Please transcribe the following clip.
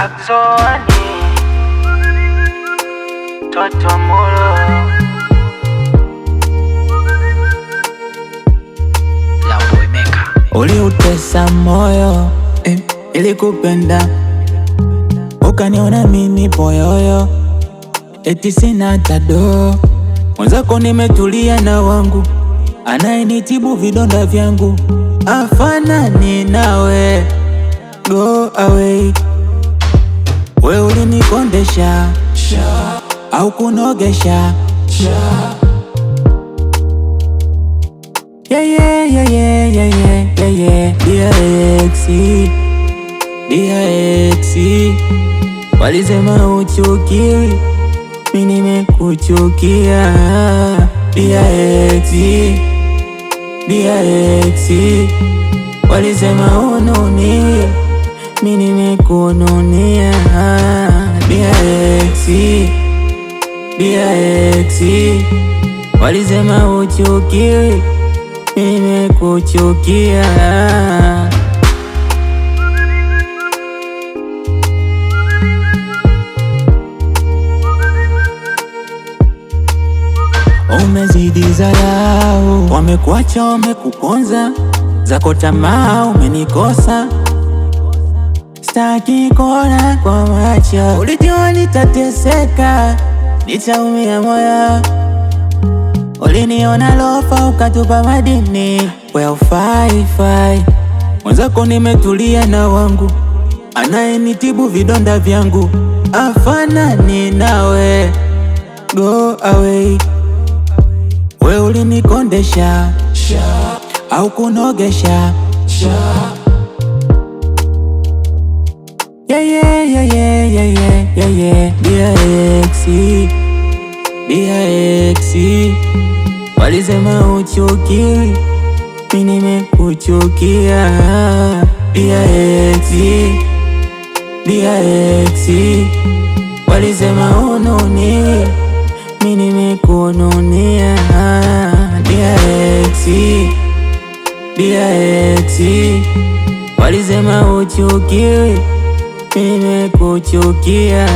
Akzoani Toto Molo Lambo Imeka. Uliutesa moyo ili kupenda, ukaniona mimi poyoyo, eti sina tado. Mwenzako nimetulia na wangu, anayenitibu vidonda vyangu, afanani nawe, go away. We ulinikondesha au kunogesha, yeah, yeah, yeah, yeah, yeah, yeah, yeah. DRX walisema uchukiwi, mimi nimekuchukia. DRX walisema ununiwi, mimi nimekununia. DRX walisema uchukiwi, mimi nimekuchukia. Umezidi dharau, wamekuacha wamekuponza, zako tamaa umenikosa. Sitaki kuona kwa macho, ulijua nitateseka, nitaumia moyo. Uliniona lofa ukatupa madini, we haufai. Mwenzako nimetulia na wangu, anayenitibu vidonda vyangu, afanani nawe, go away. We ulinikondesha au kunogesha, yeah, yeah, yeah, yeah, yeah, yeah, yeah. DRX walisema uchukiwi, mimi nimekuchukia. DRX walisema ununiwi, mimi nimekununia. DRX walisema uchukiwi, mimi nimekuchukia.